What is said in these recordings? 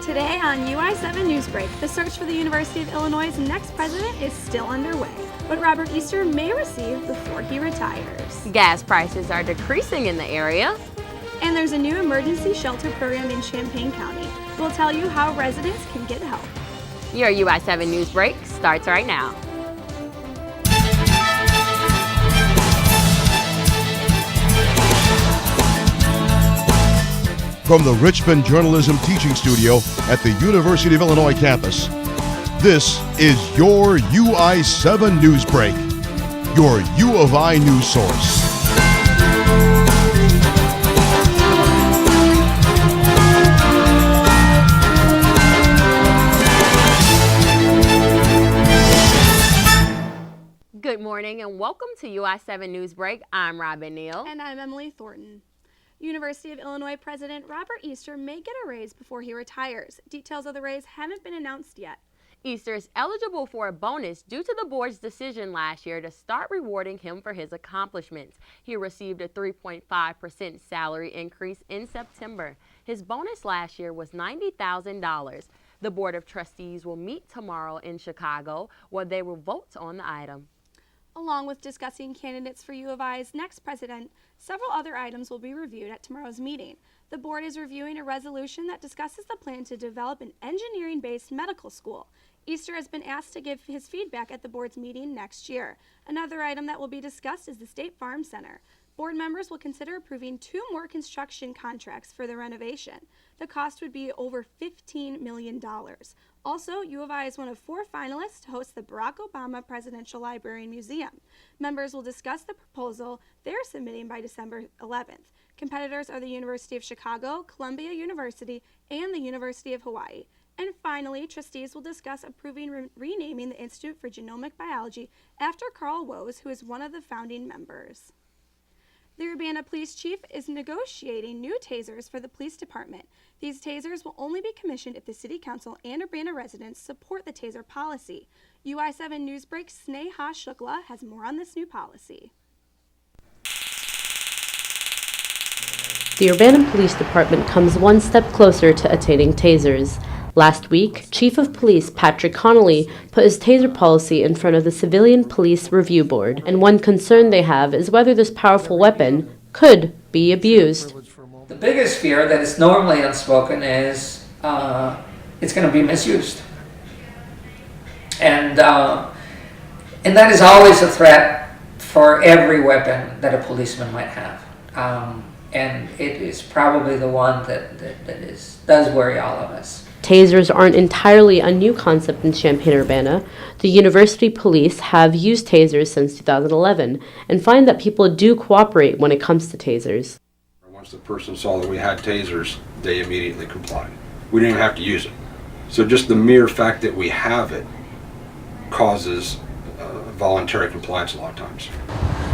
Today on UI7 Newsbreak, the search for the University of Illinois' next president is still underway, but Robert Easter may receive before he retires. Gas prices are decreasing in the area. And there's a new emergency shelter program in Champaign County. We'll tell you how residents can get help. Your UI7 Newsbreak starts right now. From the Richmond Journalism Teaching Studio at the University of Illinois campus, this is your UI7 Newsbreak, your U of I news source. Good morning and welcome to UI7 Newsbreak. I'm Robin Neal. And I'm Emily Thornton. University of Illinois President Robert Easter may get a raise before he retires. Details of the raise haven't been announced yet. Easter is eligible for a bonus due to the board's decision last year to start rewarding him for his accomplishments. He received a 3.5% salary increase in September. His bonus last year was $90,000. The Board of Trustees will meet tomorrow in Chicago, where they will vote on the item. Along with discussing candidates for U of I's next president, several other items will be reviewed at tomorrow's meeting. The board is reviewing a resolution that discusses the plan to develop an engineering-based medical school. Easter has been asked to give his feedback at the board's meeting next year. Another item that will be discussed is the State Farm Center. Board members will consider approving 2 more construction contracts for the renovation. The cost would be over $15 million. Also, U of I is one of 4 finalists to host the Barack Obama Presidential Library and Museum. Members will discuss the proposal they're submitting by December 11th. Competitors are the University of Chicago, Columbia University, and the University of Hawaii. And finally, trustees will discuss approving renaming the Institute for Genomic Biology after Carl Woese, who is one of the founding members. The Urbana Police Chief is negotiating new tasers for the police department. These tasers will only be commissioned if the City Council and Urbana residents support the taser policy. UI7 Newsbreak Sneha Shukla has more on this new policy. The Urbana Police Department comes one step closer to attaining tasers. Last week, Chief of Police Patrick Connolly put his taser policy in front of the Civilian Police Review Board, and one concern they have is whether this powerful weapon could be abused. The biggest fear that is normally unspoken is it's going to be misused. And that is always a threat for every weapon that a policeman might have. And it is probably the one that does worry all of us. Tasers aren't entirely a new concept in Champaign-Urbana. The university police have used tasers since 2011 and find that people do cooperate when it comes to tasers. Once the person saw that we had tasers, they immediately complied. We didn't even have to use it. So just the mere fact that we have it causes voluntary compliance a lot of times.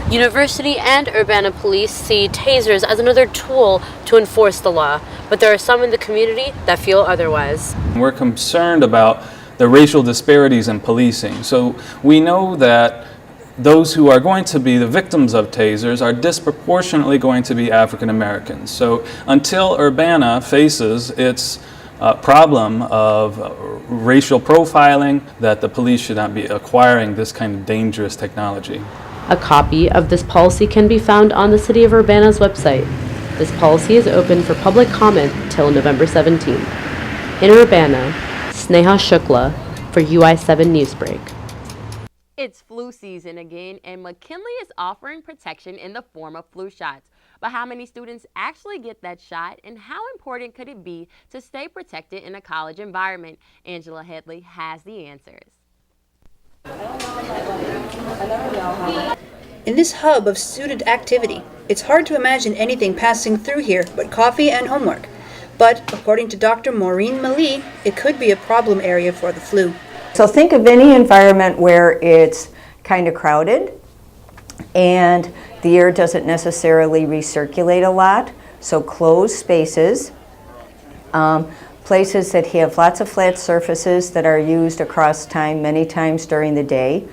University and Urbana police see tasers as another tool to enforce the law, but there are some in the community that feel otherwise. We're concerned about the racial disparities in policing. So we know that those who are going to be the victims of tasers are disproportionately going to be African Americans. So until Urbana faces its problem of racial profiling, that the police should not be acquiring this kind of dangerous technology. A copy of this policy can be found on the City of Urbana's website. This policy is open for public comment till November 17th. In Urbana, Sneha Shukla for UI7 Newsbreak. It's flu season again, and McKinley is offering protection in the form of flu shots. But how many students actually get that shot, and how important could it be to stay protected in a college environment? Angela Headley has the answers. In this hub of student activity, it's hard to imagine anything passing through here but coffee and homework. But according to Dr. Maureen Mali, it could be a problem area for the flu. So think of any environment where it's kind of crowded and the air doesn't necessarily recirculate a lot. So closed spaces, places that have lots of flat surfaces that are used across time many times during the day.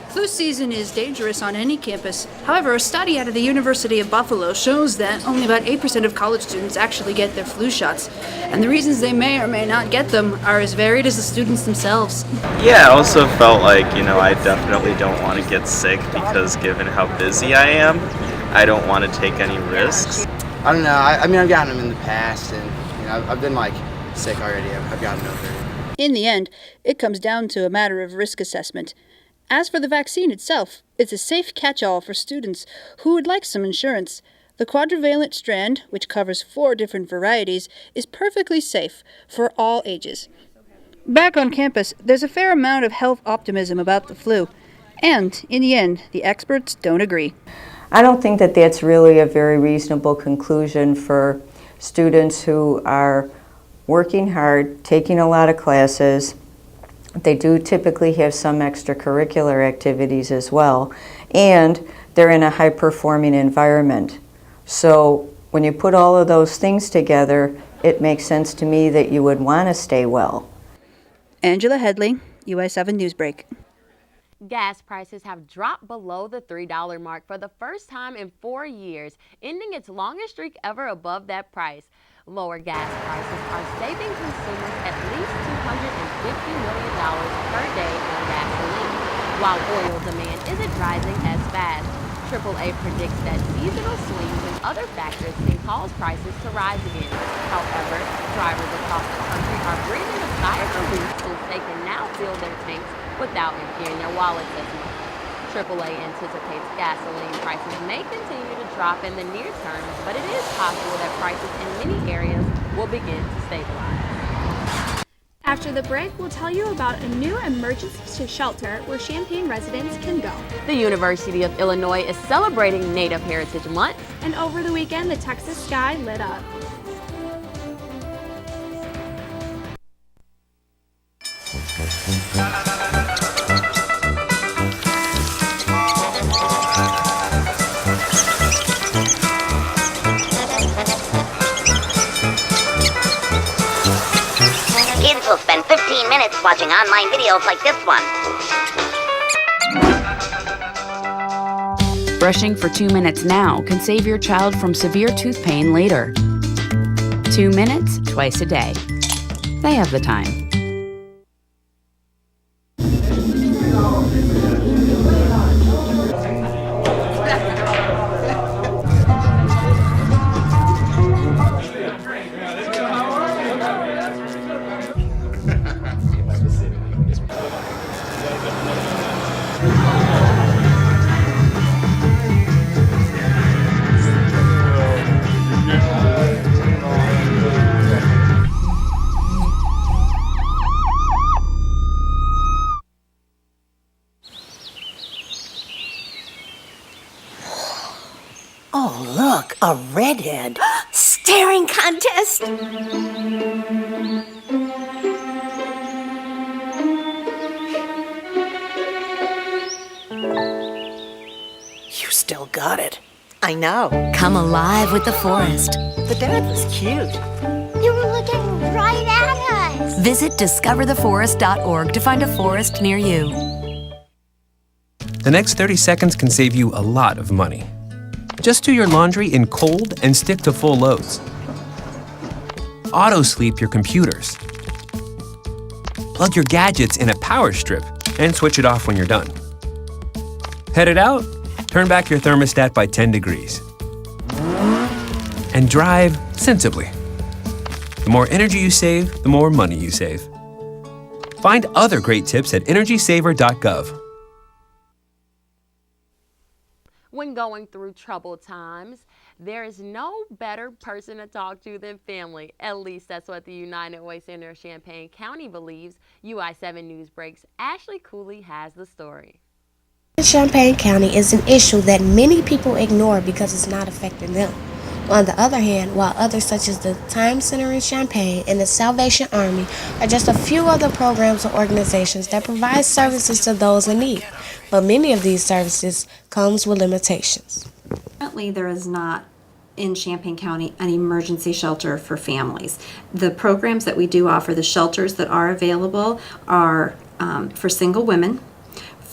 Flu season is dangerous on any campus. However, a study out of the University of Buffalo shows that only about 8% of college students actually get their flu shots. And the reasons they may or may not get them are as varied as the students themselves. Yeah, I also felt like, I definitely don't want to get sick because given how busy I am, I don't want to take any risks. I don't know. I mean, I've gotten them in the past, and I've been sick already. I've gotten over it. In the end, it comes down to a matter of risk assessment. As for the vaccine itself, it's a safe catch-all for students who would like some insurance. The quadrivalent strand, which covers 4 different varieties, is perfectly safe for all ages. Back on campus, there's a fair amount of health optimism about the flu. And, in the end, the experts don't agree. I don't think that that's really a very reasonable conclusion for students who are working hard, taking a lot of classes. They do typically have some extracurricular activities as well, and they're in a high-performing environment. So when you put all of those things together, it makes sense to me that you would want to stay well. Angela Headley, UI7 Newsbreak. Gas prices have dropped below the $3 mark for the first time in 4 years, ending its longest streak ever above that price. Lower gas prices are saving consumers at least $250 million per day on gasoline, while oil demand isn't rising as fast. AAA predicts that seasonal swings and other factors can cause prices to rise again. However, drivers across the country are breathing a sigh of relief since they can now fill their tanks without emptying their wallets as much. AAA anticipates gasoline prices may continue to drop in the near term, but it is possible that prices in many areas will begin to stabilize. After the break, we'll tell you about a new emergency shelter where Champaign residents can go. The University of Illinois is celebrating Native Heritage Month. And over the weekend, the Texas sky lit up. Kids will spend 15 minutes watching online videos like this one. Brushing for 2 minutes now can save your child from severe tooth pain later. 2 minutes, twice a day. They have the time. Oh, look, a redhead. Staring contest. You still got it. I know. Come alive with the forest. The dad was cute. You were looking right at us. Visit discovertheforest.org to find a forest near you. The next 30 seconds can save you a lot of money. Just do your laundry in cold and stick to full loads. Auto-sleep your computers. Plug your gadgets in a power strip and switch it off when you're done. Headed out? Turn back your thermostat by 10 degrees. And drive sensibly. The more energy you save, the more money you save. Find other great tips at energysaver.gov. When going through troubled times, there is no better person to talk to than family. At least that's what the United Way Center of Champaign County believes. UI7 Newsbreak's Ashley Cooley has the story. Champaign County is an issue that many people ignore because it's not affecting them. On the other hand, while others such as the Time Center in Champaign and the Salvation Army are just a few other programs or organizations that provide services to those in need, but many of these services comes with limitations. Currently, there is not in Champaign County an emergency shelter for families. The programs that we do offer, the shelters that are available are for single women,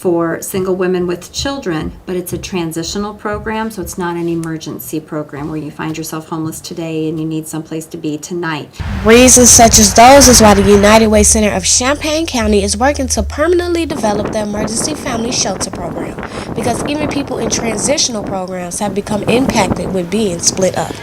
for single women with children, but it's a transitional program, so it's not an emergency program where you find yourself homeless today and you need someplace to be tonight. Reasons such as those is why the United Way Center of Champaign County is working to permanently develop the Emergency Family Shelter Program, because even people in transitional programs have become impacted with being split up.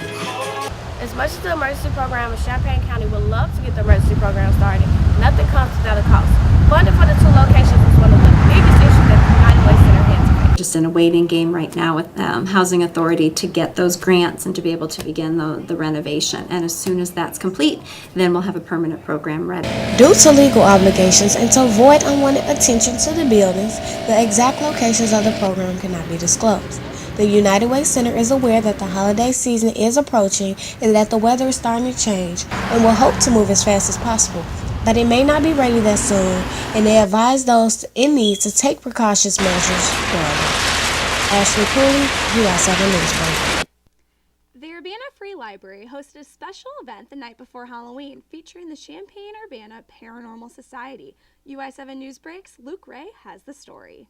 As much as the emergency program in Champaign County would love to get the emergency program started, nothing comes without a cost. Funding for the 2 locations is one of the biggest issues that the United Way Center has to face. Just in a waiting game right now with Housing Authority to get those grants and to be able to begin the renovation. And as soon as that's complete, then we'll have a permanent program ready. Due to legal obligations and to avoid unwanted attention to the buildings, the exact locations of the program cannot be disclosed. The United Way Center is aware that the holiday season is approaching and that the weather is starting to change, and will hope to move as fast as possible. But it may not be ready that soon, and they advise those in need to take precautions measures early. Ashley Cooley, US7 Newsbreak. The Urbana Free Library hosted a special event the night before Halloween featuring the Champaign-Urbana Paranormal Society. UI7 Newsbreak's Luke Ray has the story.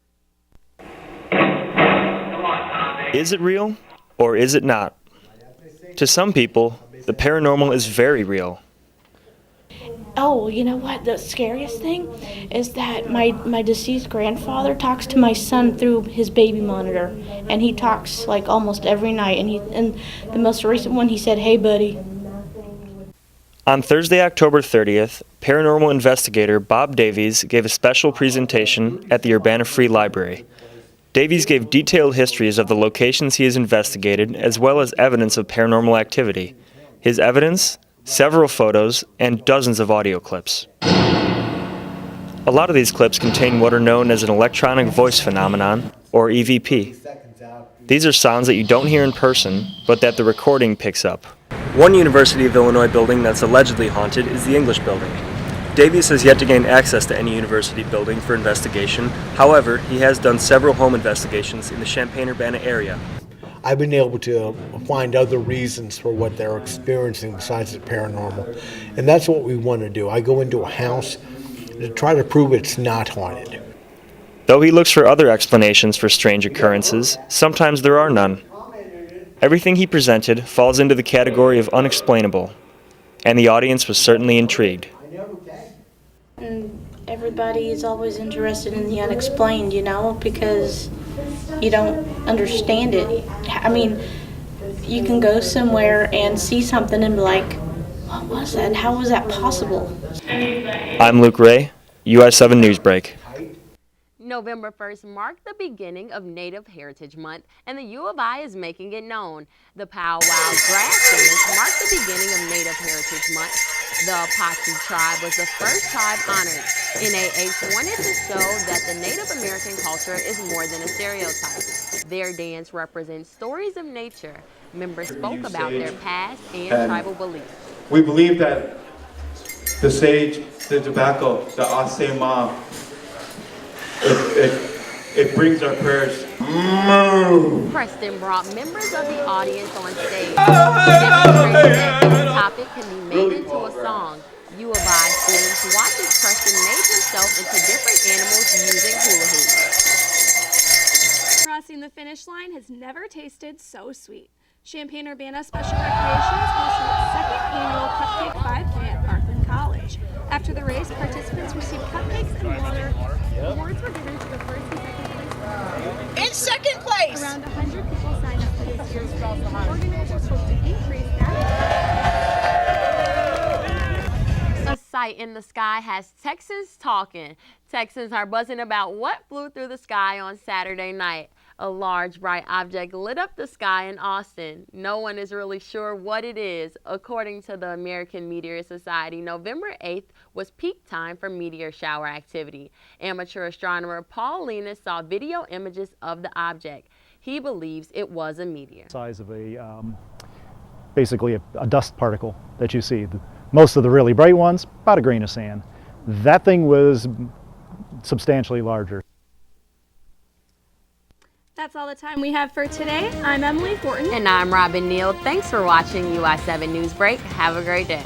Is it real or is it not? To some people, the paranormal is very real. Oh, you know what? The scariest thing is that my deceased grandfather talks to my son through his baby monitor, and he talks like almost every night. And the most recent one, he said, "Hey, buddy." On Thursday, October 30th, paranormal investigator Bob Davies gave a special presentation at the Urbana Free Library. Davies gave detailed histories of the locations he has investigated, as well as evidence of paranormal activity. His evidence? Several photos and dozens of audio clips. A lot of these clips contain what are known as an electronic voice phenomenon, or EVP. These are sounds that you don't hear in person, but that the recording picks up. One University of Illinois building that's allegedly haunted is the English Building. Davies has yet to gain access to any university building for investigation. However, he has done several home investigations in the Champaign-Urbana area. I've been able to find other reasons for what they're experiencing besides the paranormal. And that's what we want to do. I go into a house to try to prove it's not haunted. Though he looks for other explanations for strange occurrences, sometimes there are none. Everything he presented falls into the category of unexplainable, and the audience was certainly intrigued. And everybody is always interested in the unexplained, you know, because you don't understand it. I mean, you can go somewhere and see something and be like, what was that? How was that possible? I'm Luke Ray, US7 Newsbreak. November 1st marked the beginning of Native Heritage Month, and the U of I is making it known. The powwow grass dance marked the beginning of Native Heritage Month. The Apache tribe was the first tribe honored. NAH wanted to show that the Native American culture is more than a stereotype. Their dance represents stories of nature. Members spoke about their past and tribal beliefs. We believe that the sage, the tobacco, the asema, it brings our prayers. Preston brought members of the audience on stage, demonstrating that any topic can be made into a song. U of I students watched as Preston made himself into different animals using hula hoops. Crossing the finish line has never tasted so sweet. Champaign-Urbana Special Recreations hosted its second annual Cupcake 5K at Parkland College. After the race, participants received cupcakes and water. Awards were given to the first and second place. In second place! Around 100 people signed up for this year's race. Organizers hope to increase that. A sight in the sky has Texans talking. Texans are buzzing about what flew through the sky on Saturday night. A large, bright object lit up the sky in Austin. No one is really sure what it is. According to the American Meteor Society, November 8th was peak time for meteor shower activity. Amateur astronomer Paul Lenas saw video images of the object. He believes it was a meteor. Size of basically a dust particle that you see. Most of the really bright ones, about a grain of sand. That thing was substantially larger. That's all the time we have for today. I'm Emily Horton. And I'm Robin Neal. Thanks for watching UI7 Newsbreak. Have a great day.